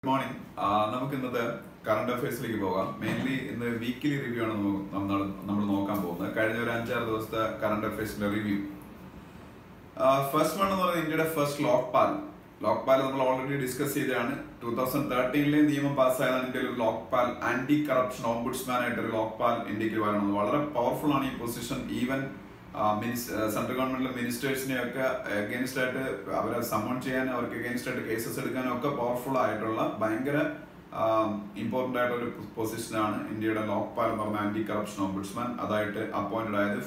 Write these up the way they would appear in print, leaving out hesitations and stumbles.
Morning. നമുക്ക് ഇന്നത്തെ current അഫയേഴ്സിലേക്ക് പോകാം. മെയിൻലി ഇന്ന് വീക്കിലി റിവ്യൂ ആണ് നമ്മൾ നോക്കാൻ പോകുന്നത്. കഴിഞ്ഞ ഒരു 5-6 ദിവസത്തെ കറണ്ട് അഫയേഴ്സിന്റെ റിവ്യൂ. ഫസ്റ്റ് വൺ എന്ന് പറയുന്നത് ഇന്ത്യയുടെ ഫസ്റ്റ് ലോക്പാൽ നമ്മൾ ഓൾറെഡി ഡിസ്കസ് ചെയ്തതാണ്. 2013 നിയമം പാസ്സായതാണ് ഇന്ത്യയിൽ ഒരു ലോക്പാൽ, ആന്റി കറപ്ഷൻ ഓംബുഡ്സ്മാൻ ആയിട്ട് ഒരു ലോക്പാൽ ഇന്ത്യക്ക് വരണം. വളരെ പവർഫുൾ ആണ് ഈ പൊസിഷൻ. ഈവൻ സെൻട്രൽ ഗവൺമെന്റിലെ മിനിസ്റ്റേഴ്സിനെയൊക്കെ അഗേൻസ്റ്റ് ആയിട്ട് അവരെ സമ്മൺ ചെയ്യാൻ, അവർക്ക് അഗേൻസ്റ്റ് ആയിട്ട് കേസസ് എടുക്കാനും ഒക്കെ പവർഫുൾ ആയിട്ടുള്ള ഭയങ്കര ഇമ്പോർട്ടന്റ് ആയിട്ടുള്ള ഒരു പൊസിഷനാണ് ഇന്ത്യയുടെ ലോക്പാൽ എന്ന് പറഞ്ഞ ആന്റി കറപ്ഷൻ ഓംബുഡ്സ്മാൻ. അതായിട്ട് അപ്പോയിന്റഡ് ആയത്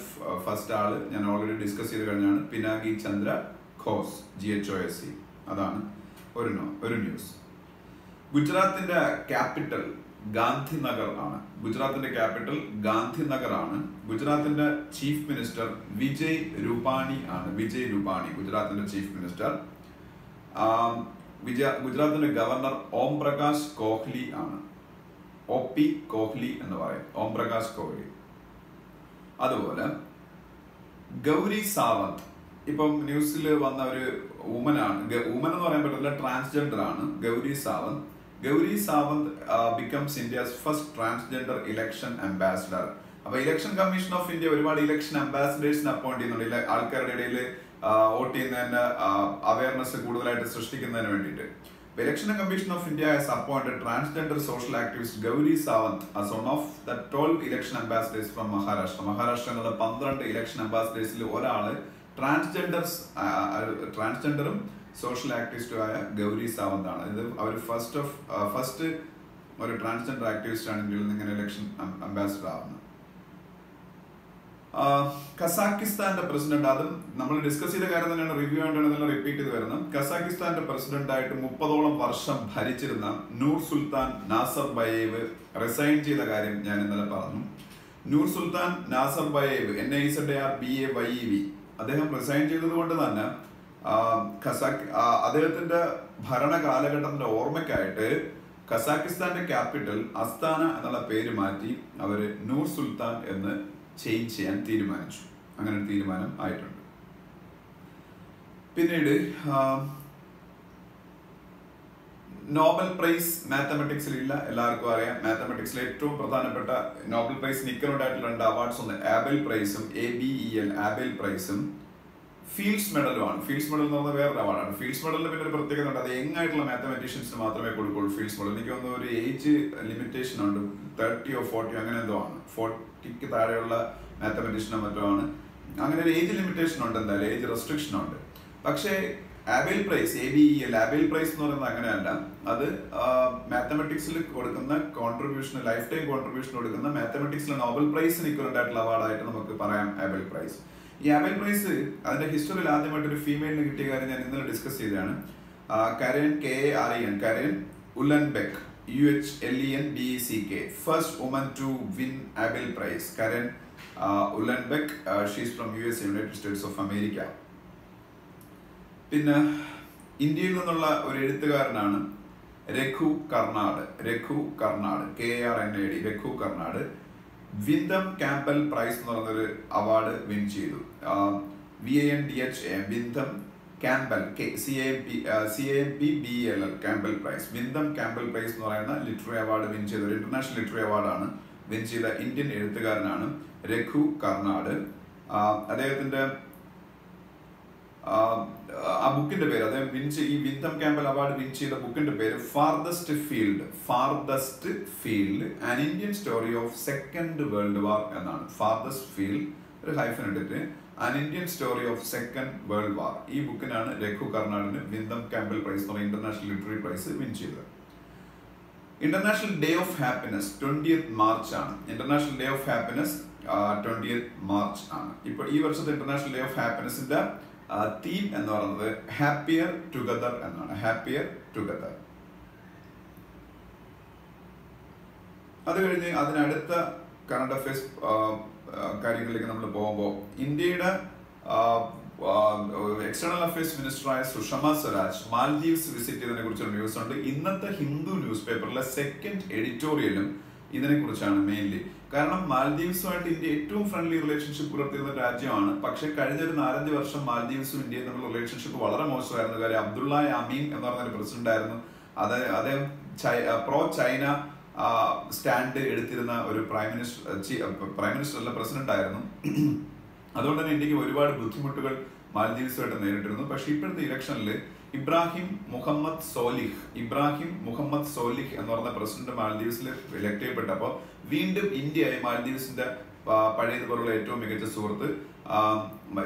ഫസ്റ്റ് ആള് ഞാൻ ഓൾറെഡി ഡിസ്കസ് ചെയ്ത് കഴിഞ്ഞാണ്, പിനാകി ചന്ദ്ര ഘോസ്, GHOSC. അതാണ് ഒരു ന്യൂസ്. ഗുജറാത്തിന്റെ ക്യാപിറ്റൽ ഗാന്ധിനഗർ ആണ്. ഗുജറാത്തിന്റെ ക്യാപിറ്റൽ ഗാന്ധിനഗർ ആണ്. ഗുജറാത്തിന്റെ ചീഫ് മിനിസ്റ്റർ വിജയ് രൂപാണി ആണ്. ഗുജറാത്തിന്റെ chief minister. ഗുജറാത്തിന്റെ governor Om Prakash Kohli ആണ്. OP കോഹ്ലി എന്ന് പറയും, ഓം പ്രകാശ് കോഹ്ലി. അതുപോലെ ഗൗരി സാവന്ത്, ഇപ്പം ന്യൂസിൽ വന്ന ഒരു വുമൻ ആണ്. വുമൻ എന്ന് പറയാൻ പറ്റില്ല, ട്രാൻസ്ജെൻഡർ ആണ് Gauri Sawant. Gauri Sawant becomes India's first transgender election ambassador. അപ്പൊ ഇലക്ഷൻ കമ്മീഷൻ ഓഫ് ഇന്ത്യ ഒരുപാട് ഇലക്ഷൻ അംബാസിഡേഴ്സിനെ അപ്പോയിന്റ് ചെയ്യുന്നുണ്ട്, ആൾക്കാരുടെ ഇടയിൽ വോട്ട് ചെയ്യുന്നതിന്റെ അവയർനെസ് കൂടുതലായിട്ട് സൃഷ്ടിക്കുന്നതിന് വേണ്ടിയിട്ട്. Election commission of India has appointed transgender social activist Gauri Sawant as one of the 12 election ambassadors from Maharashtra. Maharashtra എന്നുള്ള 12 ഇലക്ഷൻ അംബാസിഡേഴ്സിൽ ഒരാള് ട്രാൻസ്ജെൻഡറും സോഷ്യൽ ആക്ടിവിസ്റ്റും ആയ ഗൗരി സാവന്ത് ആണ്. ഇത് അവർ ഫസ്റ്റ് ഒരു ട്രാൻസ്ജെൻഡർ ആക്ടിവിസ്റ്റ് ആണ് ഇന്ത്യയിൽ നിന്ന് ഇങ്ങനെ ഇലക്ഷൻ അംബാസിഡർ ആവുന്നത്. കസാക്കിസ്ഥാന്റെ പ്രസിഡന്റ്, അതും നമ്മൾ ഡിസ്കസ് ചെയ്ത കാര്യം തന്നെയാണ്, റിവ്യൂ ആയിട്ടാണ് റിപ്പീറ്റ് ചെയ്ത് വരുന്നത്. കസാക്കിസ്ഥാന്റെ പ്രസിഡന്റ് ആയിട്ട് 30ഓളം വർഷം ഭരിച്ചിരുന്ന നൂർ സുൽത്താൻ നാസർബയേവ് റിസൈൻ ചെയ്ത കാര്യം ഞാൻ ഇന്നലെ പറഞ്ഞു. നൂർ സുൽത്താൻ നാസർബയേവ് NAZARBAYEV അദ്ദേഹം റിസൈൻ ചെയ്തത് കൊണ്ട് തന്നെ അദ്ദേഹത്തിന്റെ ഭരണ കാലഘട്ടത്തിന്റെ ഓർമ്മയ്ക്കായിട്ട് കസാക്കിസ്ഥാന്റെ ക്യാപിറ്റൽ അസ്താന എന്നുള്ള പേര് മാറ്റി അവര് നൂർ സുൽത്താൻ എന്ന് ചേഞ്ച് ചെയ്യാൻ തീരുമാനിച്ചു. അങ്ങനെ ഒരു തീരുമാനം ആയിട്ടുണ്ട്. പിന്നീട് നോബൽ പ്രൈസ് മാത്തമെറ്റിക്സിൽ ഇല്ല, എല്ലാവർക്കും അറിയാം. മാത്തമെറ്റിക്സിലെ ഏറ്റവും പ്രധാനപ്പെട്ട നോബൽ പ്രൈസ് നിക്കലുണ്ടായിട്ടുള്ള 2 അവാർഡ്സ് ഉണ്ട്. ആബേൽ പ്രൈസും ABEL ആബേൽ പ്രൈസും ഫീൽഡ്സ് മെഡലും ആണ്. ഫീൽഡ്സ് മെഡൽ എന്ന് പറഞ്ഞാൽ വേറൊരു അവാർഡാണ്. ഫീൽഡ്സ് മെഡലിന് പിന്നെ ഒരു പ്രത്യേകത ഉണ്ട്, അത് യങ് ആയിട്ടുള്ള മാത്തമെറ്റീഷ്യൻസിന് മാത്രമേ കൊടുക്കുള്ളൂ. ഫീൽഡ്സ് മെഡൽ എനിക്ക് തോന്നുന്ന ഒരു ഏജ് ലിമിറ്റേഷൻ ഉണ്ട്, 30 or 40 അങ്ങനെ എന്തോ ആണ്. 40ക്ക് താഴെയുള്ള മാത്തമെറ്റീഷ്യനോ മറ്റോ ആണ്. അങ്ങനെ ഒരു ഏജ് ലിമിറ്റേഷൻ ഉണ്ട്, എന്തായാലും ഏജ് റെസ്ട്രിക്ഷൻ ഉണ്ട്. പക്ഷേ Abel prize ABEL Abel prize എന്ന് പറയുന്നത് അങ്ങനെയല്ല. അത് മാത്തമെറ്റിക്സിൽ കൊടുക്കുന്ന കോൺട്രിബ്യൂഷൻ, ലൈഫ് ടൈം കോൺട്രിബ്യൂഷൻ കൊടുക്കുന്ന മാത്തമെറ്റിക്സിലെ നോബൽ പ്രൈസിന് ഇക്വലന്റ് ആയിട്ടുള്ള അവാർഡായിട്ട് നമുക്ക് പറയാം ആബേൽ പ്രൈസ്. ഈ ആബേൽ പ്രൈസ് അതിന്റെ ഹിസ്റ്ററിയിൽ ആദ്യമായിട്ട് ഒരു ഫീമെയിലിന് കിട്ടിയ കാര്യം ഞാൻ ഇന്നലെ ഡിസ്കസ് ചെയ്തതാണ്. Karen Karen Uhlenbeck UHLENBECK, first woman to win Abel prize. Karen Uhlenbeck, she's from US, United States of America. പിന്നെ ഇന്ത്യയിൽ നിന്നുള്ള ഒരു എഴുത്തുകാരനാണ് Raghu Karnad. KRNAD, Raghu Karnad. Windham Campbell prize എന്ന് പറയുന്നൊരു അവാർഡ് വിൻ ചെയ്തു. VANDHA Windham Campbell, CAMPBELL Campbell prize. Windham Campbell prize എന്ന് പറയുന്ന ലിറ്റററി അവാർഡ് വിൻ ചെയ്ത ഒരു ഇന്റർനാഷണൽ ലിറ്റററി അവാർഡാണ് വിൻ ചെയ്ത ഇന്ത്യൻ എഴുത്തുകാരനാണ് രഘു കർണാട്. അദ്ദേഹത്തിന്റെ ആ ബുക്കിന്റെ പേര്, അദ്ദേഹം ഈ വിന്തം ക്യാമ്പൽ അവാർഡ് വിൻ ചെയ്ത ബുക്കിന്റെ പേര് farthest field an Indian story of second world war എന്നാണ്. ഫാർദസ്റ്റ് ഫീൽഡ് ഒരു ഹൈഫൻ ഇട്ടിട്ട് an Indian story of second world war. ഈ ബുക്കിനാണ് രഘു കർണാടിന് വിന്തം ക്യാമ്പൽ പ്രൈസ് എന്ന് പറയുന്ന ഇന്റർനാഷണൽ ലിറ്റററി പ്രൈസ് വിൻ ചെയ്തത്. International day of happiness 20th March ആണ്. International day of happiness 20th March ആണ്. ഇപ്പൊ ഈ വർഷത്തെ ഇന്റർനാഷണൽ ഡേ ഓഫ് ഹാപ്പിനെസിന്റെ തീം എന്ന് പറയുന്നത് ഹാപ്പിയർ ടുഗദർ എന്നാണ്. Happier together. അത് കഴിഞ്ഞ് അതിനടുത്ത കറണ്ട് അഫയേഴ്സ് കാര്യങ്ങളിലേക്ക് നമ്മൾ പോകുമ്പോൾ ഇന്ത്യയുടെ എക്സ്റ്റേണൽ അഫയേഴ്സ് മിനിസ്റ്ററായ സുഷമ സ്വരാജ് മാൽദീവ്സ് വിസിറ്റ് ചെയ്തതിനെ കുറിച്ചൊരു ന്യൂസ് ഉണ്ട്. ഇന്നത്തെ ഹിന്ദു ന്യൂസ് പേപ്പറിലെ സെക്കൻഡ് എഡിറ്റോറിയലും ഇതിനെ കുറിച്ചാണ് മെയിൻലി. കാരണം മാൽദീവ്സുമായിട്ട് ഇന്ത്യ ഏറ്റവും ഫ്രണ്ട്ലി റിലേഷൻഷിപ്പ് പുലർത്തിയിരുന്ന രാജ്യമാണ്. പക്ഷെ കഴിഞ്ഞ ഒരു 4-5 വർഷം മാൽദീവ്സും ഇന്ത്യയും തമ്മിലുള്ള റിലേഷൻഷിപ്പ് വളരെ മോശമായിരുന്നു. കാര്യം അബ്ദുള്ള യാമീൻ എന്ന് പറഞ്ഞൊരു പ്രസിഡന്റ് ആയിരുന്നു. അദ്ദേഹം പ്രോ ചൈന സ്റ്റാൻഡ് എടുത്തിരുന്ന ഒരു പ്രൈം മിനിസ്റ്റർ അല്ല, പ്രസിഡന്റ് ആയിരുന്നു. അതുകൊണ്ട് തന്നെ ഇന്ത്യക്ക് ഒരുപാട് ബുദ്ധിമുട്ടുകൾ മാലദ്വീപ്സുമായിട്ട് നേരിട്ടിരുന്നു. പക്ഷെ ഇപ്പോഴത്തെ ഇലക്ഷനിൽ ഇബ്രാഹിം മുഹമ്മദ് സോലിഹ് എന്ന് പറഞ്ഞ പ്രസിഡന്റ് മാലദ്വീപ്സിൽ ഇലക്ട് ചെയ്യപ്പെട്ടപ്പോൾ വീണ്ടും ഇന്ത്യയായി മാലദ്വീപ്സിന്റെ പഴയതുപോലുള്ള ഏറ്റവും മികച്ച സുഹൃത്ത്.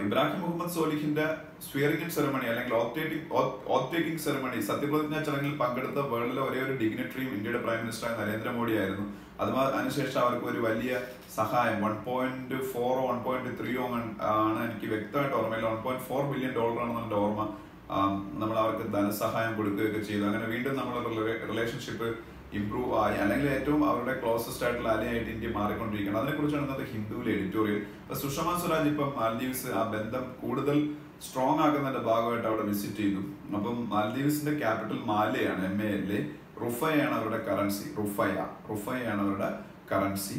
ഇബ്രാഹിം മുഹമ്മദ് സോലിഹിന്റെ സ്വിയറിംഗ് സെറമണി അല്ലെങ്കിൽ ഓത്ത് ടേക്കിംഗ് സെറമണി, സത്യപ്രതിജ്ഞാ ചടങ്ങിൽ പങ്കെടുത്ത വേൾഡിലെ ഒരേ ഒരു ഡിഗ്നിറ്ററിയും ഇന്ത്യയുടെ പ്രൈം മിനിസ്റ്ററായ നരേന്ദ്രമോദി ആയിരുന്നു. അതിനുശേഷം അവർക്ക് ഒരു വലിയ സഹായം $1.4 1.3 ആണ്, എനിക്ക് വ്യക്തമായിട്ട് ഓർമ്മയില്ല, $1.4 ബില്യൺ ആണെന്ന് എൻ്റെ ഓർമ്മ. നമ്മൾ അവർക്ക് ധനസഹായം കൊടുക്കുകയൊക്കെ ചെയ്തു. അങ്ങനെ വീണ്ടും നമ്മുടെ റിലേഷൻഷിപ്പ് ഇംപ്രൂവ് ആയി, അല്ലെങ്കിൽ ഏറ്റവും അവരുടെ ക്ലോസസ്റ്റ് ആയിട്ടുള്ള അലയായിട്ട് ഇന്ത്യ മാറിക്കൊണ്ടിരിക്കുകയാണ്. അതിനെക്കുറിച്ചാണ് ഇന്നത്തെ ഹിന്ദുവിലെ എഡിറ്റോറിയൽ. സുഷമ സ്വരാജ് ഇപ്പം മാലദ്വീപ്സ് ആ ബന്ധം കൂടുതൽ സ്ട്രോങ് ആക്കുന്നതിന്റെ ഭാഗമായിട്ട് അവിടെ വിസിറ്റ് ചെയ്തു. അപ്പം മാലദ്വീപ്സിന്റെ ക്യാപിറ്റൽ മാലയാണ്, MALA. റുഫയാണ് അവരുടെ കറൻസി. റുഫയാണ് അവരുടെ കറൻസി.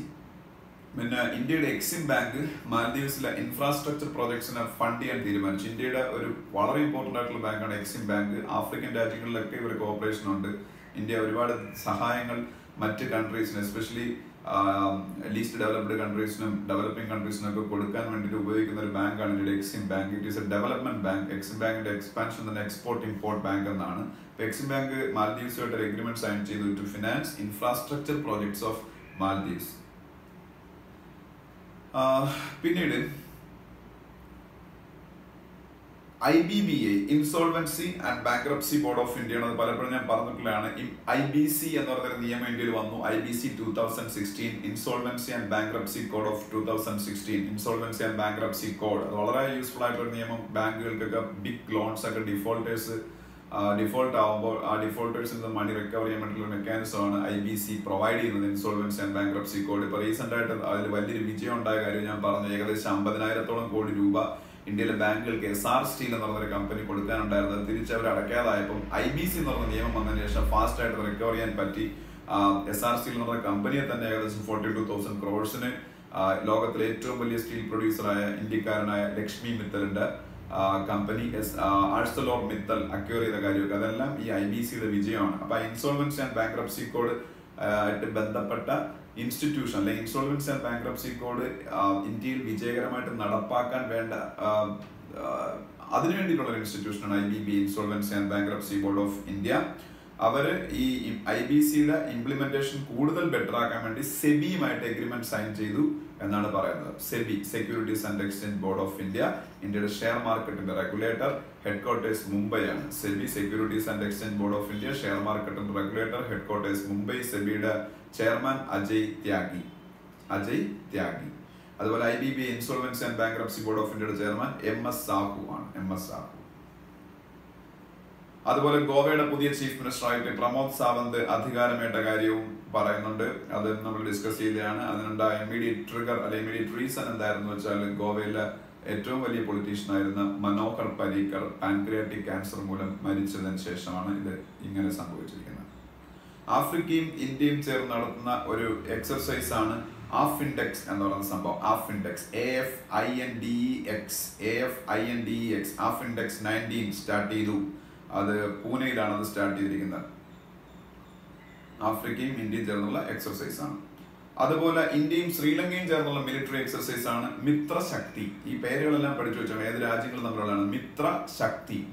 പിന്നെ ഇന്ത്യയുടെ എക്സിം ബാങ്ക് മാലദ്വീപ്സിലെ ഇൻഫ്രാസ്ട്രക്ചർ പ്രോജക്ട്സിനെ ഫണ്ട് ചെയ്യാൻ തീരുമാനിച്ചു. ഇന്ത്യയുടെ ഒരു വളരെ ഇമ്പോർട്ടന്റ് ആയിട്ടുള്ള ബാങ്കാണ് എക്സിം ബാങ്ക്. ആഫ്രിക്കൻ രാജ്യങ്ങളിലൊക്കെ ഇവർ കോപ്പറേഷൻ ഉണ്ട്. ഇന്ത്യ ഒരുപാട് സഹായങ്ങൾ മറ്റ് കൺട്രീസിന്, എസ്പെഷ്യലി ലീസ്റ്റ് ഡെവലപ്ഡ് കൺട്രീസിനും ഡെവലപ്പിംഗ് കൺട്രീസിനും ഒക്കെ കൊടുക്കാൻ വേണ്ടിയിട്ട് ഉപയോഗിക്കുന്ന ഒരു ബാങ്കാണ് ഇന്ത്യയുടെ Exim bank. It is a development bank. Exim ബാങ്കിന്റെ എക്സ്പാൻഷൻ തന്നെ എക്സ്പോർട്ട് ഇമ്പോർട്ട് ബാങ്ക് എന്നാണ്. എക്സിം ബാങ്ക് മാലദ്വീപ്സുമായിട്ട് ഒരു എഗ്രിമെന്റ് സൈൻ ചെയ്തു to finance infrastructure projects of Maldives. പിന്നീട് IBBA, insolvency and bankruptcy board of India ആണ്. പലപ്പോഴും ഞാൻ പറഞ്ഞിട്ടുള്ളതാണ്. IBC എന്ന് പറഞ്ഞൊരു നിയമം ഇന്ത്യയിൽ വന്നു. IBC 2016, insolvency and bankruptcy code of 2016. Insolvency and bankruptcy code അത് വളരെ യൂസ്ഫുൾ ആയിട്ടുള്ള നിയമം. ബാങ്കുകൾക്കൊക്കെ ബിഗ് ലോൺസ് ഒക്കെ ഡിഫോൾട്ട് ആവുമ്പോൾ ആ ഡിഫോൾട്ടേഴ്സിൽ നിന്ന് മണി റിക്കവർ ചെയ്യാൻ വേണ്ടിയുള്ള മെക്കാനിസമാണ് IBC പ്രൊവൈഡ് ചെയ്യുന്നത്, ഇൻസോൾവൻസി ആൻഡ് ബാങ്ക്രപ്സി കോഡ്. ഇപ്പോൾ റീസെന്റ് ആയിട്ട് അതിൽ വലിയൊരു വിജയം ഉണ്ടായ കാര്യം ഞാൻ പറഞ്ഞു. ഏകദേശം 50,000 കോടി രൂപ ഇന്ത്യയിലെ ബാങ്കുകൾക്ക് SR സ്റ്റീൽ എന്ന് പറഞ്ഞൊരു കമ്പനി കൊടുക്കാനുണ്ടായിരുന്നത് തിരിച്ചവർ അടയ്ക്കാതായപ്പോൾ IBC എന്ന് പറഞ്ഞ നിയമം വന്നതിന് ശേഷം ഫാസ്റ്റ് ആയിട്ട് റിക്കവർ ചെയ്യാൻ പറ്റി. SR സ്റ്റീൽ എന്ന് പറഞ്ഞ കമ്പനിയെ തന്നെ ഏകദേശം 42,000 crores ലോകത്തിലെ ഏറ്റവും വലിയ സ്റ്റീൽ പ്രൊഡ്യൂസറായ ഇന്ത്യക്കാരനായ ലക്ഷ്മി മിത്തലിന്റെ കമ്പനി ആഴ്സലോർ മിത്തൽ അക്വയർ ചെയ്ത കാര്യമൊക്കെ അതെല്ലാം ഈ IBCയുടെ വിജയമാണ്. അപ്പൊ ഇൻസോൾവൻസി ആൻഡ് ബാങ്ക്രപ്സി കോഡ് ആയിട്ട് ബന്ധപ്പെട്ട ഇൻസ്റ്റിറ്റ്യൂഷൻ അല്ലെങ്കിൽ ഇൻസോൾവൻസി ആൻഡ് ബാങ്ക്രപ്സി കോഡ് ഇന്ത്യയിൽ വിജയകരമായിട്ട് നടപ്പാക്കാൻ വേണ്ട അതിനു വേണ്ടിയിട്ടുള്ള ഇൻസ്റ്റിറ്റ്യൂഷനാണ് IBB, insolvency and bankruptcy board of India. അവര് ഈ IBCയുടെ ഇംപ്ലിമെന്റേഷൻ കൂടുതൽ ബെറ്റർ ആക്കാൻ വേണ്ടി സെബിയുമായിട്ട് എഗ്രിമെന്റ് സൈൻ ചെയ്തു എന്നാണ് പറയുന്നത്. SEBI, securities and exchange board of India, ഇന്ത്യയുടെ ഷെയർ മാർക്കറ്റിന്റെ റെഗുലേറ്റർ, ഹെഡ്ക്വാർട്ടേഴ്സ് മുംബൈയാണ്. SEBI, securities and exchange board of India, share മാർക്കറ്റിന്റെ റെഗുലേറ്റർ, ഹെഡ്ക്വാർട്ടേഴ്സ് മുംബൈ. സെബിയുടെ ചെയർമാൻ അജയ് ത്യാഗി. അതുപോലെ IBB, insolvency and bankruptcy board of ഇന്ത്യയുടെ ചെയർമാൻ MS സാഹു ആണ്. അതുപോലെ ഗോവയുടെ പുതിയ ചീഫ് മിനിസ്റ്റർ ആയിട്ട് പ്രമോദ് സാവന്ത് അധികാരമേറ്റ കാര്യവും പറയുന്നുണ്ട്. അത് നമ്മൾ ഡിസ്കസ് ചെയ്തതാണ്. അതിനുണ്ടായ ഇമ്മീഡിയറ്റ് ട്രിഗർ അല്ലെങ്കിൽ ഇമ്മീഡിയറ്റ് റീസൺ എന്തായിരുന്നു വെച്ചാൽ ഗോവയിലെ ഏറ്റവും വലിയ പൊളിറ്റീഷ്യൻ ആയിരുന്ന മനോഹർ പരീക്കർ പാൻക്രിയാറ്റിക് ക്യാൻസർ മൂലം മരിച്ചതിന് ശേഷമാണ് ഇത് ഇങ്ങനെ സംഭവിച്ചിരിക്കുന്നത്. ആഫ്രിക്കയും ഇന്ത്യയും ചേർന്ന് നടത്തുന്ന ഒരു എക്സർസൈസ് ആണ് AFINDEX എന്ന് പറയുന്ന സംഭവം. AFINDEX, AFINDEX AFINDEX 19 സ്റ്റാർട്ട് ചെയ്തു. അത് പൂനെയിലാണ് അത് സ്റ്റാർട്ട് ചെയ്തിരിക്കുന്നത്. ആഫ്രിക്കയും ഇന്ത്യയും ചേർന്നുള്ള എക്സർസൈസ് ആണ്. അതുപോലെ ഇന്ത്യയും ശ്രീലങ്കയും ചേർന്നുള്ള മിലിറ്ററി എക്സർസൈസ് ആണ് മിത്രശക്തി. ഈ പേരുകളെല്ലാം പഠിച്ചു വെച്ചാൽ ഏത് രാജ്യങ്ങൾ തമ്മിലുള്ളതാണ്.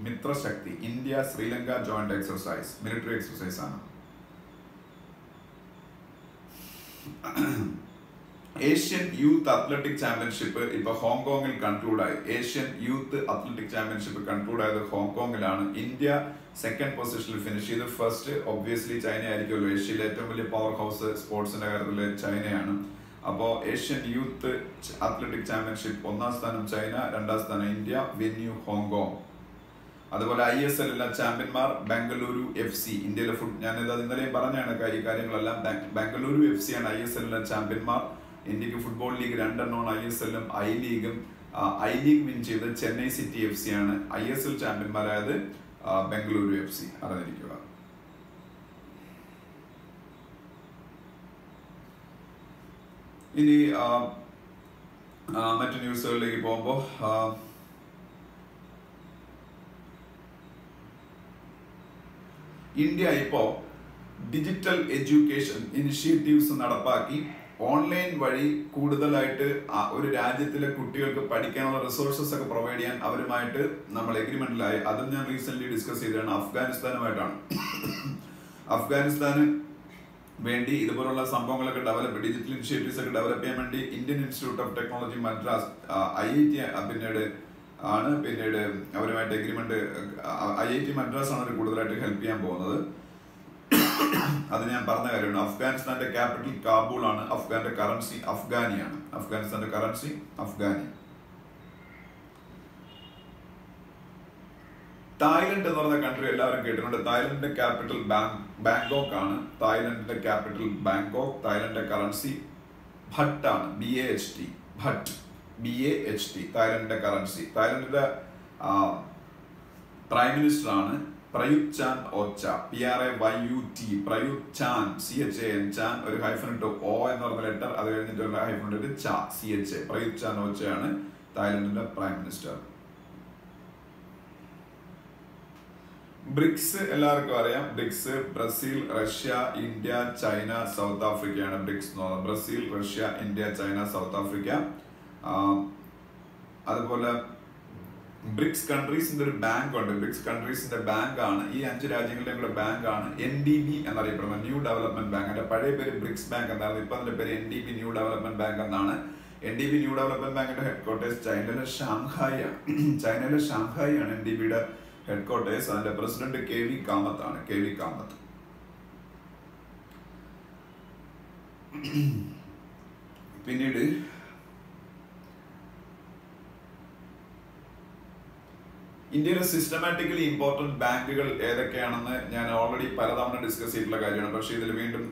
Mitra Shakti India Sri Lanka joint exercise, military exercise ആണ്. ഏഷ്യൻ യൂത്ത് അത്ലറ്റിക് ചാമ്പ്യൻഷിപ്പ് ഇപ്പൊ ഹോങ്കോങ്ങിൽ കൺക്ലൂഡ് ആയി. Asian youth athletic championship conclude ആയത് ഹോങ്കോങ്ങിലാണ്. ഇന്ത്യ സെക്കൻഡ് പൊസിഷനിൽ ഫിനിഷ് ചെയ്തു. ഫസ്റ്റ് ഒബ്വിയസ്ലി ചൈന ആയിരിക്കുമല്ലോ. ഏഷ്യയിലെ ഏറ്റവും വലിയ പവർ ഹൗസ് സ്പോർട്സിന്റെ കാര്യത്തിൽ ചൈനയാണ്. അപ്പോ ഏഷ്യൻ യൂത്ത് അത്ലറ്റിക് ചാമ്പ്യൻഷിപ്പ് 1ാം സ്ഥാനം ചൈന, 2ാം സ്ഥാനം ഇന്ത്യ, വെന്യൂ ഹോങ്കോങ്. അതുപോലെ ISL ചാമ്പ്യന്മാർ ബംഗളൂരു FC. ഇന്ത്യയിലെ ഞാനിത് ഇന്നലെയും പറഞ്ഞാണ് ഈ കാര്യങ്ങളെല്ലാം. ബംഗളൂരു FC ആണ് ISL ചാമ്പ്യന്മാർ. ഇന്ത്യക്ക് ഫുട്ബോൾ ലീഗ് 2 എണ്ണമാണ്, ISL-ഉം I ലീഗും. I ലീഗ് വിൻ ചെയ്ത് ചെന്നൈ സിറ്റി FC ആണ്. ISL ചാമ്പ്യന്മാരായത് ബംഗളൂരു FC. അറിഞ്ഞിരിക്കുക. ഇനി മറ്റു ന്യൂസുകളിലേക്ക് പോകുമ്പോൾ ഇന്ത്യ ഇപ്പോ ഡിജിറ്റൽ എഡ്യൂക്കേഷൻ ഇനിഷ്യേറ്റീവ്സ് നടപ്പാക്കി ഓൺലൈൻ വഴി കൂടുതലായിട്ട് ഒരു രാജ്യത്തിലെ കുട്ടികൾക്ക് പഠിക്കാനുള്ള റിസോഴ്സസ് ഒക്കെ പ്രൊവൈഡ് ചെയ്യാൻ അവരുമായിട്ട് നമ്മൾ എഗ്രിമെന്റിലായി. അതും ഞാൻ റീസെന്റ് ഡിസ്കസ് ചെയ്തതാണ്. അഫ്ഗാനിസ്ഥാനുമായിട്ടാണ്. അഫ്ഗാനിസ്ഥാന് വേണ്ടി ഇതുപോലുള്ള സംഭവങ്ങളൊക്കെ ഡിജിറ്റൽ ഇനിഷ്യേറ്റീവ്സ് ഒക്കെ ഡെവലപ്പ് ചെയ്യാൻ വേണ്ടി Indian institute of technology Madras IIT പിന്നീട് അവരുമായിട്ട് എഗ്രിമെന്റ് IIT മദ്രാസ് ആണ് അവർ കൂടുതലായിട്ട് ഹെൽപ്പ് ചെയ്യാൻ പോകുന്നത്. അത് ഞാൻ പറഞ്ഞ കാര്യമാണ്. അഫ്ഗാനിസ്ഥാന്റെ ക്യാപിറ്റൽ കാബൂൾ ആണ്. അഫ്ഗാന്റെ കറൻസി അഫ്ഗാനിയാണ്. അഫ്ഗാനിസ്ഥാന്റെ കറൻസി അഫ്ഗാനി. തായ്ലൻഡ് എന്ന് പറഞ്ഞ കൺട്രി എല്ലാവരും കേട്ടിട്ടുണ്ട്. തായ്ലൻഡിന്റെ ക്യാപിറ്റൽ ബാങ്കോക്ക് ആണ്. തായ്ലൻഡിന്റെ ക്യാപിറ്റൽ ബാങ്കോക്ക്. തായ്ലൻഡിന്റെ കറൻസി ഭട്ട് ആണ്. BAHT. Bhat. BAHT. തായ്ലൻഡിന്റെ currency. തായ്ലൻഡിന്റെ prime minister ആണ് പ്രയുത് ചാൻ ഓച്ച. PRAYUT. പ്രയുത് ചാൻ. CHAN. ചാൻ ഒരു ഹൈഫൻ ഇട്ട് O എന്ന് പറഞ്ഞ ലെറ്റർ, അത് കഴിഞ്ഞിട്ട് ഒരു ഹൈഫൻ ഇട്ട് ച. CHA. പ്രയുത് ചാൻ ഓച്ചയാണ് തായ്ലൻഡിന്റെ പ്രൈം മിനിസ്റ്റർ. ബ്രിക്സ് എല്ലാവർക്കും അറിയാം. BRICS Brazil, Russia, India, China, South ആഫ്രിക്കയാണ് ബ്രിക്സ് എന്ന് പറയുന്നത്. Brazil, Russia, India, China, South Africa. അതുപോലെ ബ്രിക്സ് കൺട്രീസിന്റെ ഒരു ബാങ്ക് ഉണ്ട്. ബ്രിക്സ് കൺട്രീസിന്റെ ബാങ്ക് ആണ്, ഈ 5 രാജ്യങ്ങളുടെയും കൂടെ ബാങ്ക് ആണ് NDB എന്നറിയപ്പെടുന്നത്, ന്യൂ ഡെവലപ്മെന്റ് ബാങ്ക്. അതിന്റെ പഴയ പേര് ബ്രിക്സ് ബാങ്ക് എന്നായിരുന്നു. ഇപ്പൊ അതിന്റെ പേര് NDB ന്യൂ ഡെവലപ്മെന്റ് ബാങ്ക് എന്നാണ്. NDB ന്യൂ ഡെവലപ്മെന്റ് ബാങ്കിന്റെ ഹെഡ്ക്വാർട്ടേഴ്സ് ചൈനയിലെ ഷാങ്ഹായ് ആണ്. ചൈനയിലെ ഷാങ്ഹായ് ആണ് NDBയുടെ ഹെഡ്ക്വാർട്ടേഴ്സ്. അതിന്റെ പ്രസിഡന്റ് KV കാമത്ത് ആണ്. KV കാമത്ത്. പിന്നീട് ഇന്ത്യയിലെ സിസ്റ്റമാറ്റിക്കലി ഇമ്പോർട്ടന്റ് ബാങ്കുകൾ ഏതൊക്കെയാണെന്ന് ഞാൻ ഓൾറെഡി പലതവണ ഡിസ്കസ് ചെയ്തിട്ടുള്ള കാര്യമാണ്. പക്ഷേ ഇതിൽ വീണ്ടും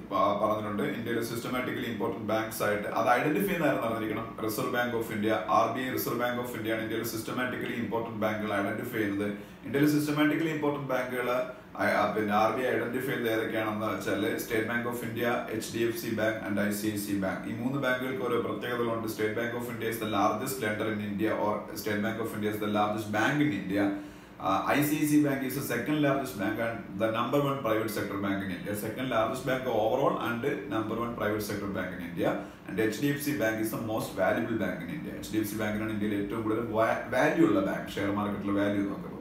പറഞ്ഞിട്ടുണ്ട്. ഇന്ത്യയിലെ സിസ്റ്റമാറ്റിക്കലി ഇമ്പോർട്ടന്റ് ബാങ്ക്സ് ആയിട്ട് അത് ഐഡന്റിഫൈ ചെയ്യാൻ അറിഞ്ഞിരിക്കണം. Reserve bank of India, RBI, reserve bank of India ആണ് ഇന്ത്യയിലെ സിസ്റ്റമാറ്റിക്കലി ഇമ്പോർട്ടന്റ് ബാങ്കുകൾ ഐഡന്റിഫൈ ചെയ്യുന്നത്. ഇന്ത്യയിലെ സിസ്റ്റമാറ്റിക്കലി ഇമ്പോർട്ടന്റ് ബാങ്കുകൾ പിന്നെ RBI ഐഡന്റിഫൈ ചെയ്ത് ഏതൊക്കെയാണെന്ന് വെച്ചാൽ state bank of India, HDFC bank and ICICI bank. ഈ 3 ബാങ്കുകൾക്ക് ഓരോ പ്രത്യേകതകളുണ്ട്. State bank of India is the largest lender in India, or state bank of India is the largest bank in India. ICICI bank is the second largest bank and the number 1 private sector bank in India. Second largest bank overall and number 1 private sector bank in India. And HDFC bank is the most valuable bank in India. HDFC bank is India's ഏറ്റവും കൂടുതൽ value ഉള്ള bank. Share മാർക്കറ്റിലെ value നോക്കുമ്പോൾ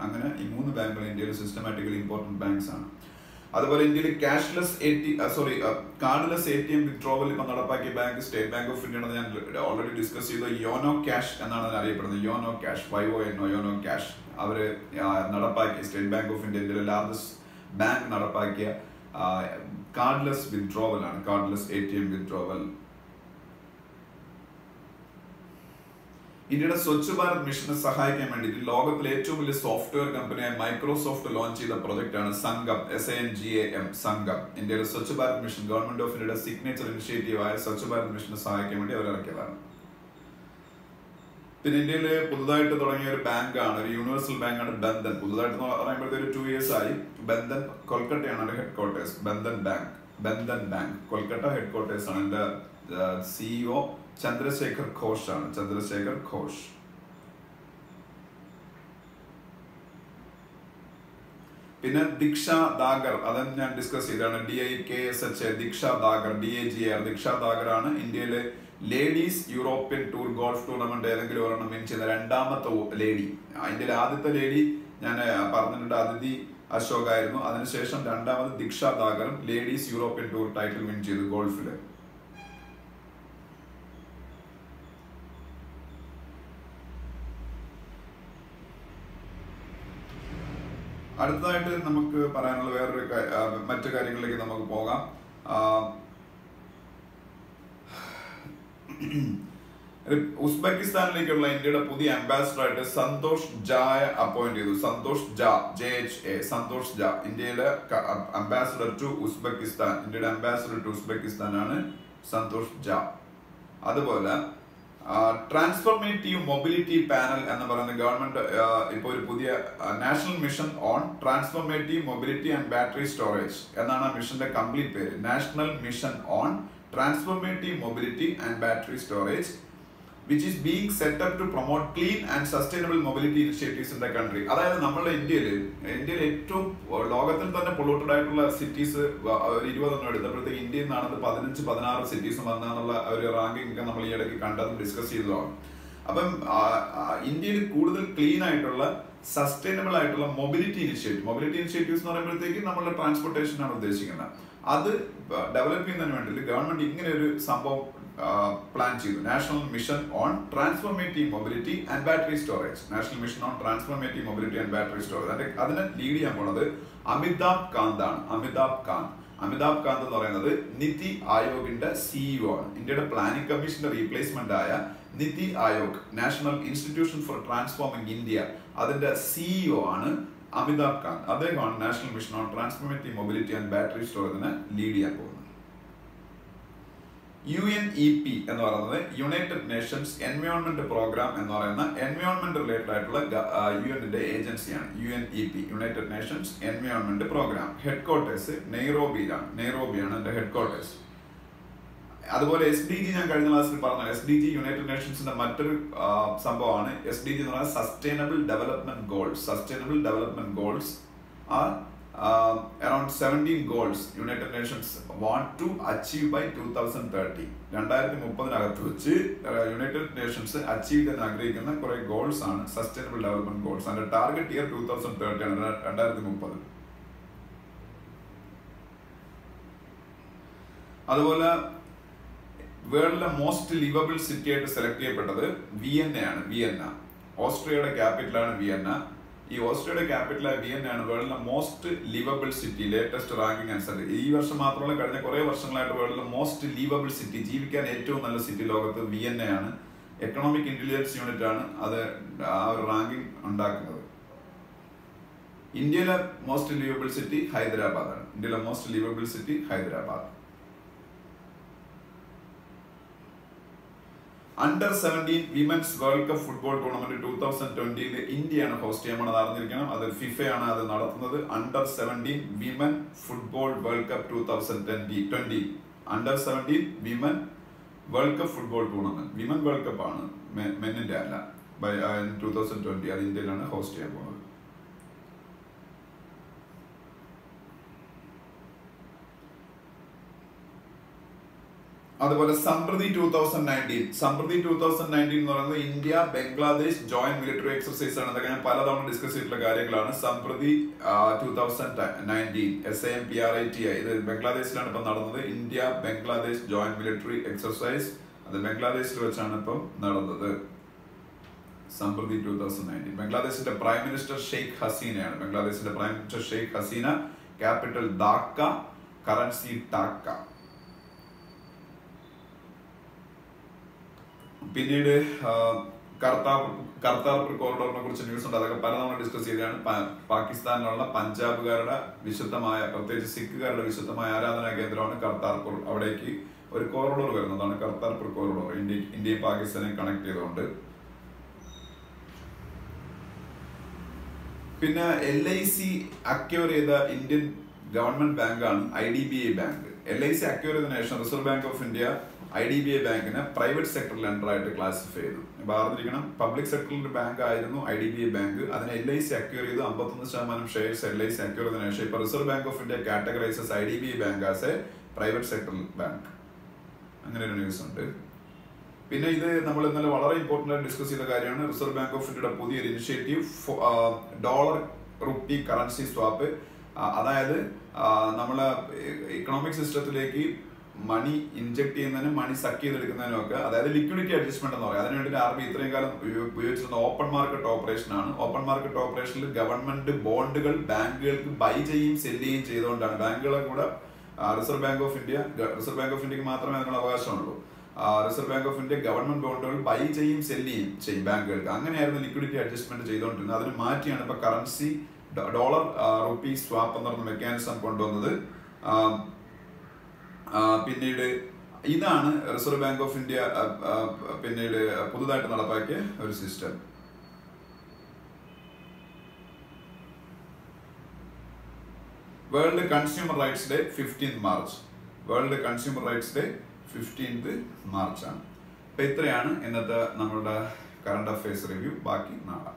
അങ്ങനെ ഈ 3 ബാങ്കുകൾ ഇന്ത്യയിൽ systematically important banks ആണ്. അതുപോലെ ഇന്ത്യയിൽ കാർഡ്ലെസ് ATM വിത്ഡ്രോവൽ ഇപ്പം നടപ്പാക്കിയ bank state bank of India ആണെന്ന് ഞാൻ ഓൾറെഡി ഡിസ്കസ് ചെയ്ത യോനോ ക്യാഷ് എന്നാണ് അതിന് അറിയപ്പെടുന്നത്. YONO cash, YONO, YONO cash അവര് നടപ്പാക്കിയ സ്റ്റേറ്റ് ബാങ്ക് ഓഫ് ഇന്ത്യ ഇന്ത്യയിലെ ലാർജസ്റ്റ് ബാങ്ക് നടപ്പാക്കിയ കാർഡ്ലെസ് വിത്ഡ്രോവൽ ആണ്. Cardless ATM withdrawal. ഇന്ത്യയുടെ സ്വച്ഛ് ഭാരത് മിഷനെ സഹായിക്കാൻ വേണ്ടിയിട്ട് ലോകത്തിലെ ഏറ്റവും വലിയ സോഫ്റ്റ്വെയർ കമ്പനിയായ മൈക്രോസോഫ്റ്റ് ലോഞ്ച് ചെയ്ത പ്രൊജക്ട് ആണ് സംഗം. SANGAM. സംഗം. ഇന്ത്യയിലെ Swachh Bharat mission, government of ഇന്ത്യയുടെ സിഗ്നേച്ചർ ഇനിഷ്യേറ്റീവ് ആയ സ്വച്ഛ് ഭാരത് മിഷനെ സഹായിക്കാൻ വേണ്ടി അവർ ഇറക്കിയതാണ്. പിന്നെ ഇന്ത്യയിൽ പുതുതായിട്ട് തുടങ്ങിയ ഒരു ബാങ്കാണ്, ഒരു യൂണിവേഴ്സൽ ബാങ്കാണ് ബന്ധൻ. പുതുതായിട്ട് പറയുമ്പോഴത്തേക്ക് 2 years ആയി. ബന്ധൻ കൊൽക്കട്ടയാണ് അതിന്റെ headquarters. Bandhan bank Kolkata headquarters ആണ്. എന്റെ CEO ചന്ദ്രശേഖർ ഘോഷ് ആണ്. ചന്ദ്രശേഖർ ഘോഷ്. പിന്നെ ദീക്ഷ ദാഗർ, അതും ഞാൻ ഡിസ്കസ് ചെയ്തതാണ്. DIKSHA ദീക്ഷ ദാഗർ, DAGR ദീക്ഷ ദാഗർ ആണ് ഇന്ത്യയിലെ ladies European tour golf tournament ഏതെങ്കിലും ഒരെണ്ണം വിൻ ചെയ്ത 2ാമത്തെ ലേഡി. ഇന്ത്യയിലെ ആദ്യത്തെ ലേഡി ഞാൻ പറഞ്ഞിട്ടുണ്ട്, അതിഥി അശോക് ആയിരുന്നു. അതിനുശേഷം 2ാമത് ദീക്ഷ ദാഗറും ladies European tour title win ചെയ്തു ഗോൾഫില്. അടുത്തതായിട്ട് നമുക്ക് പറയാനുള്ള വേറൊരു മറ്റു കാര്യങ്ങളിലേക്ക് നമുക്ക് പോകാം. ഉസ്ബെക്കിസ്ഥാനിലേക്കുള്ള ഇന്ത്യയുടെ പുതിയ അംബാസിഡർ ആയിട്ട് സന്തോഷ് ജായെ അപ്പോയിന്റ് ചെയ്തു. സന്തോഷ് ജാ, JHA, സന്തോഷ് ജാ ഇന്ത്യയിലെ അംബാസിഡർ ടു ഉസ്ബെക്കിസ്ഥാൻ. ഇന്ത്യയുടെ അംബാസിഡർ ടു ഉസ്ബെക്കിസ്ഥാൻ ആണ് സന്തോഷ് ജാ. അതുപോലെ ട്രാൻസ്ഫോർമേറ്റീവ് മൊബിലിറ്റി പാനൽ എന്ന് പറയുന്ന ഗവൺമെന്റ് ഇപ്പോൾ ഒരു പുതിയ national mission on transformative mobility and battery storage എന്നാണ് ആ മിഷന്റെ കംപ്ലീറ്റ് പേര്. National mission on transformative mobility and battery storage which is being set up to promote clean and sustainable mobility initiatives in the country. അതായത് നമ്മുടെ ഇന്ത്യയിൽ ഏറ്റവും ലോകത്തിൽ തന്നെ പൊള്യൂട്ടഡ് ആയിട്ടുള്ള സിറ്റീസ് ഒരു 20 എടുത്തപ്പോഴത്തേക്ക് ഇന്ത്യയിൽ നിന്നാണ് 15-16 സിറ്റീസ് വന്നുള്ള ഒരു റാങ്കിങ് ഒക്കെ നമ്മൾ ഈ ഇടയ്ക്ക് കണ്ടതും ഡിസ്കസ് ചെയ്തതാണ്. അപ്പം ഇന്ത്യയിൽ കൂടുതൽ ക്ലീൻ ആയിട്ടുള്ള സസ്റ്റൈനബിൾ ആയിട്ടുള്ള മൊബിലിറ്റി ഇനിഷ്യേറ്റീവ്സ് എന്ന് പറയുമ്പോഴത്തേക്ക് നമ്മളുടെ ട്രാൻസ്പോർട്ടേഷൻ ആണ് ഉദ്ദേശിക്കുന്നത്. അത് ഡെവലപ്പ് ചെയ്യുന്നതിന് വേണ്ടി ഗവൺമെന്റ് ഇങ്ങനെ ഒരു സംഭവം പ്ലാൻ ചെയ്തു. National mission on transformative mobility and battery storage. അതിനെ ലീഡ് ചെയ്യാൻ പോണത് അമിതാഭ് കാന്ത് ആണ്. അമിതാഭ് കാന്ത് എന്ന് പറയുന്നത് നിതി ആയോഗിന്റെ സിഇഒ ആണ്. ഇന്ത്യയുടെ പ്ലാനിംഗ് കമ്മീഷന്റെ റീപ്ലേസ്മെന്റ് ആയ NITI Aayog, national institution for transforming India, അതിന്റെ സിഇഒ ആണ് അമിതാഭ് കാന്ത്. അദ്ദേഹമാണ് national mission on transformative mobility and battery സ്റ്റോറേജിനെ ലീഡ് ചെയ്യാൻ പോകുന്നത്. UNEP എന്ന് പറയുന്നത് യുണൈറ്റഡ് നേഷൻസ് എൻവയോൺമെന്റ് പ്രോഗ്രാം എന്ന് പറയുന്ന എൻവയോൺമെന്റ് റിലേറ്റഡ് ആയിട്ടുള്ള യുഎന്റെ ഏജൻസിയാണ്. UNEP, United Nations environment programme. Headquarters നെയ്റോബിയാണ് അതിന്റെ ഹെഡ്ക്വാർട്ടേഴ്സ്. അതുപോലെ SDG ഞാൻ കഴിഞ്ഞ ക്ലാസ്സിൽ പറഞ്ഞു. SDG യുണൈറ്റഡ് നേഷൻസിന്റെ മറ്റൊരു സംഭവമാണ്. SDG എന്ന് പറയുന്നത് sustainable development goals R around 17 goals United Nations want to achieve by 2030. 2030 വെച്ച് യുണൈറ്റഡ് നേഷൻസ് അച്ചീവ് ചെയ്യാൻ ആഗ്രഹിക്കുന്ന കുറെ ഗോൾസ് ആണ് സസ്റ്റൈനബിൾ ഡെവലപ്മെന്റ് ഗോൾസ്. അതിന്റെ ടാർഗറ്റ് ഇയർ 2030 ആണ്, 2030. അതുപോലെ വേൾഡിലെ മോസ്റ്റ് ലിവബിൾ സിറ്റി ആയിട്ട് സെലക്ട് ചെയ്യപ്പെട്ടത് വിയന്ന ആണ്. ഓസ്ട്രിയയുടെ ക്യാപിറ്റലാണ് വിയന്ന. ഈ ഓസ്ട്രിയയുടെ ക്യാപിറ്റലായ വിയന്നയാണ് വേൾഡിലെ most liveable city. Latest ranking അനുസരിച്ച് ഈ വർഷം മാത്രമല്ല, കഴിഞ്ഞ കുറെ വർഷങ്ങളായിട്ട് വേൾഡിലെ മോസ്റ്റ് ലിവബിൾ സിറ്റി, ജീവിക്കാൻ ഏറ്റവും നല്ല സിറ്റി ലോകത്ത് വിയന്നയാണ്. എക്കണോമിക് ഇന്റലിജൻസ് യൂണിറ്റ് ആണ് അത് ആ ഒരു റാങ്കിങ് ഉണ്ടാക്കുന്നത്. ഇന്ത്യയിലെ മോസ്റ്റ് ലിവബിൾ സിറ്റി ഹൈദരാബാദ് ആണ്. Under 17 women's world cup football tournament 2020 ഇന്ത്യയാണ് ഹോസ്റ്റ് ചെയ്യാൻ പോണത്. അറിഞ്ഞിരിക്കണം, അത് ഫിഫയാണ് അത് നടത്തുന്നത്. Under 17 women football world cup 2020. Under 17 women world cup football tournament. Women world cup ആണ്, മെന്നിന്റെ അല്ല. 2020 അത് ഇന്ത്യയിലാണ് ഹോസ്റ്റ് ചെയ്യാൻ പോകുന്നത്. അതുപോലെ സമൃദ്ധി 2019 എന്ന് പറയുന്നത് India Bangladesh joint military exercise ആണ്. അതൊക്കെ ഞാൻ പലതവണ ഡിസ്കസ് ചെയ്തിട്ടുള്ള കാര്യങ്ങളാണ്. സമൃദ്ധി 2019 SAMPRITI ഇത് ബംഗ്ലാദേശിലാണ് ഇപ്പം നടന്നത്. India Bangladesh joint military exercise അത് ബംഗ്ലാദേശിൽ വെച്ചാണ് ഇപ്പം നടന്നത്. സമൃദ്ധി 2019. ബംഗ്ലാദേശിന്റെ പ്രൈം മിനിസ്റ്റർ ഷെയ്ഖ് ഹസീനയാണ്. Capital Dhaka, currency taka. പിന്നീട് കർത്താർപുർ കോറിഡോറിനെ കുറിച്ച് ന്യൂസ് ഉണ്ട്. അതൊക്കെ പലതവണ ഡിസ്കസ് ചെയ്തതാണ്. പാകിസ്ഥാനിലുള്ള പഞ്ചാബുകാരുടെ വിശുദ്ധമായ, പ്രത്യേകിച്ച് സിഖുകാരുടെ വിശുദ്ധമായ ആരാധനാ കേന്ദ്രമാണ് കർത്താർപുർ. അവിടേക്ക് ഒരു കോറിഡോർ വരുന്നതാണ് കർത്താർപുർ കോറിഡോർ, ഇന്ത്യയും പാകിസ്ഥാനെ കണക്ട് ചെയ്തുകൊണ്ട്. പിന്നെ LIC അക്വയർ ചെയ്ത ഇന്ത്യൻ ഗവൺമെന്റ് ബാങ്കാണ് IDBI ബാങ്ക്. LIC അക്വയർ ചെയ്തതിനു ശേഷം reserve bank of India IDBI ബാങ്കിനെ പ്രൈവറ്റ് സെക്ടർ ലെൻഡർ ആയിട്ട് ക്ലാസിഫൈ ചെയ്തു. ഇപ്പൊ അറിഞ്ഞിരിക്കണം, പബ്ലിക് സെക്ടറിന്റെ ബാങ്ക് ആയിരുന്നു IDBI ബാങ്ക്. അതിനെ LIC അക്വയർ ചെയ്തു. 51% ഷെയർസ് LIC അക്വയർ ചെയ്തതിനു ശേഷം ഇപ്പൊ reserve bank of India categorises IDBI bank as a private sector bank. അങ്ങനെ ഒരു ന്യൂസ് ഉണ്ട്. പിന്നെ ഇത് നമ്മൾ ഇന്നലെ വളരെ ഇമ്പോർട്ടന്റ് ആയിട്ട് ഡിസ്കസ് ചെയ്ത കാര്യമാണ്. റിസർവ് ബാങ്ക് ഓഫ് ഇന്ത്യയുടെ പുതിയൊരു initiative dollar rupee currency swap. അതായത് നമ്മളെ ഇക്കണോമിക് സിസ്റ്റത്തിലേക്ക് മണി ഇൻജെക്ട് ചെയ്യുന്നതിനും മണി സക്ക് ചെയ്തെടുക്കുന്നതിനും ഒക്കെ, അതായത് ലിക്വിഡിറ്റി അഡ്ജസ്റ്റ്മെന്റ് എന്ന് പറയും. അതിനുവേണ്ടി RBI ഇത്രയും കാലം ഉപയോഗിച്ചിരുന്ന ഓപ്പൺ മാർക്കറ്റ് ഓപ്പറേഷൻ ആണ്. ഓപ്പൺ മാർക്കറ്റ് ഓപ്പറേഷനിൽ ഗവൺമെന്റ് ബോണ്ടുകൾ ബാങ്കുകൾക്ക് ബൈ ചെയ്യുകയും സെല് ചെയ്യുകയും ചെയ്തുകൊണ്ടാണ്. ബാങ്കുകളെ കൂടെ റിസർവ് ബാങ്ക് ഓഫ് ഇന്ത്യക്ക് മാത്രമേ അതിനുള്ള അവകാശമുള്ളൂ. Reserve bank of India government ബോണ്ടുകൾ ബൈ ചെയ്യും സെല് ചെയ്യും ബാങ്കുകൾക്ക്. അങ്ങനെയായിരുന്നു ലിക്വിഡിറ്റി അഡ്ജസ്റ്റ്മെന്റ് ചെയ്തുകൊണ്ടിരുന്നത്. അതിന് മാറ്റിയാണ് ഇപ്പൊ കറൻസി ഡോളർ റുപ്പി സ്വാപ്പ് എന്ന് പറഞ്ഞ മെക്കാനിസം കൊണ്ടുവന്നത്. പിന്നീട് ഇതാണ് റിസർവ് ബാങ്ക് ഓഫ് ഇന്ത്യ പിന്നീട് പുതുതായിട്ട് നടപ്പാക്കിയ ഒരു system. World consumer rights day 15th March. World consumer rights day 15th March ആണ്. അപ്പൊ ഇത്രയാണ് ഇന്നത്തെ നമ്മളുടെ കറണ്ട് അഫയേഴ്സ് റിവ്യൂ. ബാക്കി നാളെ.